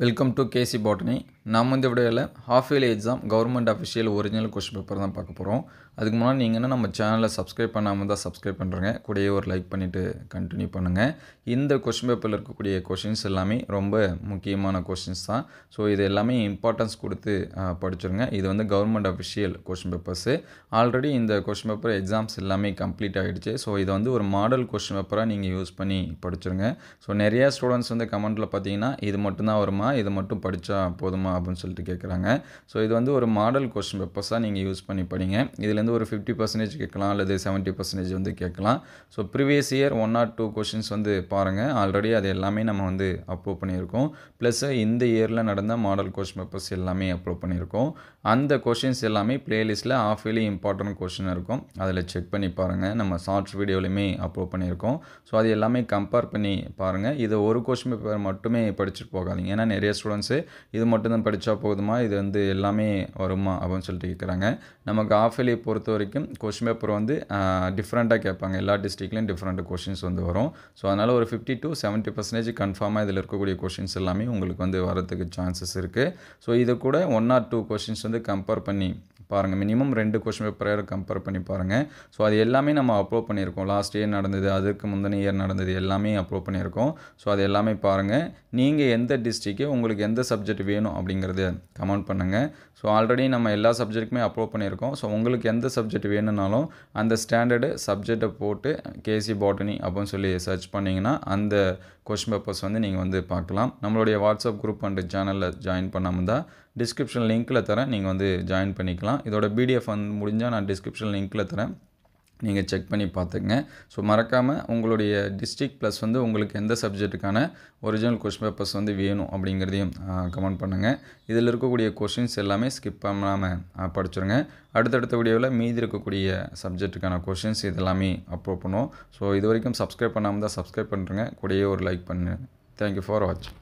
Welcome to KC botany. நாம் இந்த வீடியோவில் half yearly exam government official original question paper தான் பார்க்க போகிறோம். அதுக்கு முன்னாடி நீங்கள் என்ன நம்ம சேனலை சப்ஸ்கிரைப் பண்ணாமல் தான் சப்ஸ்கிரைப் பண்ணுறேங்க. கூடயே ஒரு லைக் பண்ணிவிட்டு கண்டினியூ பண்ணுங்கள். இந்த கொஸ்டின் பேப்பரில் இருக்கக்கூடிய கொஷின்ஸ் எல்லாமே ரொம்ப முக்கியமான கொஷின்ஸ் தான். ஸோ இது எல்லாமே இம்பார்ட்டன்ஸ் கொடுத்து படிச்சிருங்க. இது வந்து government official question papers. Already இந்த கொஸ்டின் பேப்பர் எக்ஸாம்ஸ் எல்லாமே கம்ப்ளீட் ஆகிடுச்சு. ஸோ இதை வந்து ஒரு மாடல் கொஸ்டின் பேப்பராக நீங்கள் யூஸ் பண்ணி படிச்சிருங்க. ஸோ நிறையா ஸ்டூடெண்ட்ஸ் வந்து கமெண்ட்டில் பார்த்தீங்கன்னா இது மட்டும்தான் வருமா, இது மட்டும் படித்தா போதுமா அப்படின்னு சொல்லிட்டு கேட்குறாங்க. ஸோ இது வந்து ஒரு மாடல் கொஸ்டின் பேப்பர்ஸாக நீங்கள் யூஸ் பண்ணி படிங்க. இதுலேருந்து ஒரு 50% கேட்கலாம் அல்லது 70% வந்து கேட்கலாம். So previous year 1 or 2 questions வந்து பாருங்கள். ஆல்ரெடி அது எல்லாமே நம்ம வந்து அப்லோட் பண்ணியிருக்கோம். ப்ளஸ் இந்த இயரில் நடந்த மாடல் கொஸ்டின் பேப்பர்ஸ் எல்லாமே அப்லோட் பண்ணியிருக்கோம். அந்த கொஷின்ஸ் எல்லாமே ப்ளேலிஸ்ட்டில் ஆஃப் இயர்லி இம்பார்ட்டன்ட் கொஷின் இருக்கும். அதில் செக் பண்ணி பாருங்கள். நம்ம ஷார்ட்ஸ் வீடியோலையுமே அப்லோட் பண்ணியிருக்கோம். ஸோ அது எல்லாமே கம்பேர் பண்ணி பாருங்கள். இது ஒரு கொஸ்டின் பேப்பர் மட்டுமே படிச்சுட்டு போகாதீங்க. ஏன்னா நிறைய ஸ்டூடெண்ட்ஸு இது மட்டும்தான் படித்தா போதுமா, இது வந்து எல்லாமே வருமா அப்படின்னு சொல்லிட்டு கேட்குறாங்க. நமக்கு ஆஃப் இயர்லி பொறுத்த வரைக்கும் கொஸ்டின் பேப்பர் வந்து டிஃப்ரெண்ட்டாக கேட்பாங்க. எல்லா டிஸ்ட்ரிக்ட்லேயும் டிஃப்ரெண்ட் கொஷின்ஸ் வந்து வரும். ஸோ அதனால் ஒரு 50 to 70% கன்ஃபார்மாக இதில் இருக்கக்கூடிய கொஷின்ஸ் எல்லாமே உங்களுக்கு வந்து வரதுக்கு சான்சஸ் இருக்குது. ஸோ இது கூட 1 or 2 கொஷின்ஸ் வந்து கம்பேர் பண்ணி பாருங்கள். மினிமம் 2 கொஸ்டின் பேப்பரை கம்பேர் பண்ணி பாருங்கள். ஸோ அது எல்லாமே நம்ம அப்லோட் பண்ணியிருக்கோம். லாஸ்ட் இயர் நடந்தது, அதுக்கு முந்தின இயர் நடந்தது எல்லாமே அப்லோட் பண்ணியிருக்கோம். ஸோ அது எல்லாமே பாருங்கள். நீங்கள் எந்த டிஸ்ட்ரிக்ட்டு உங்களுக்கு எந்த சப்ஜெக்ட் வேணும் அப்படிங்கிறத கமெண்ட் பண்ணுங்கள். ஸோ ஆல்ரெடி நம்ம எல்லா சப்ஜெக்ட்டுக்குமே அப்லோட் பண்ணியிருக்கோம். ஸோ உங்களுக்கு எந்த சப்ஜெக்ட் வேணும்னாலும் அந்த ஸ்டாண்டர்டு சப்ஜெக்டை போட்டு கேசி பாட்டனி அப்படின்னு சொல்லி சர்ச் பண்ணிங்கன்னா அந்த கொஸ்டின் பேப்பர்ஸ் வந்து நீங்கள் வந்து பார்க்கலாம். நம்மளுடைய வாட்ஸ்அப் குரூப் அண்டு சேனலில் ஜாயின் பண்ணாமல் தான் டிஸ்கிரிப்ஷன் லிங்க்கில் தரேன். நீங்கள் வந்து ஜாயின் பண்ணிக்கலாம். இதோட பிடிஎஃப் வந்து முடிஞ்சால் நான் டிஸ்கிரிப்ஷன் லிங்க்கில் தரேன். நீங்கள் செக் பண்ணி பார்த்துங்க. ஸோ மறக்காமல் உங்களுடைய டிஸ்ட்ரிக்ட் ப்ளஸ் வந்து உங்களுக்கு எந்த சப்ஜெக்ட்டுக்கான ஒரிஜினல் கொஸ்டின் பேப்பர்ஸ் வந்து வேணும் அப்படிங்கிறதையும் கமெண்ட் பண்ணுங்கள். இதில் இருக்கக்கூடிய கொஷின்ஸ் எல்லாமே ஸ்கிப் பண்ணாமல் படிச்சுருங்க. அடுத்தடுத்த வீடியோவில் மீதி இருக்கக்கூடிய சப்ஜெக்ட்டுக்கான கொஷின்ஸ் இதெல்லாமே அப்லோட் பண்ணுவோம். ஸோ இது வரைக்கும் சப்ஸ்கிரைப் பண்ணாமல் தான் சப்ஸ்கிரைப் பண்ணுறேங்க. கூடயே ஒரு லைக் பண்ணுங்கள். தேங்க்யூ ஃபார் வாட்சிங்.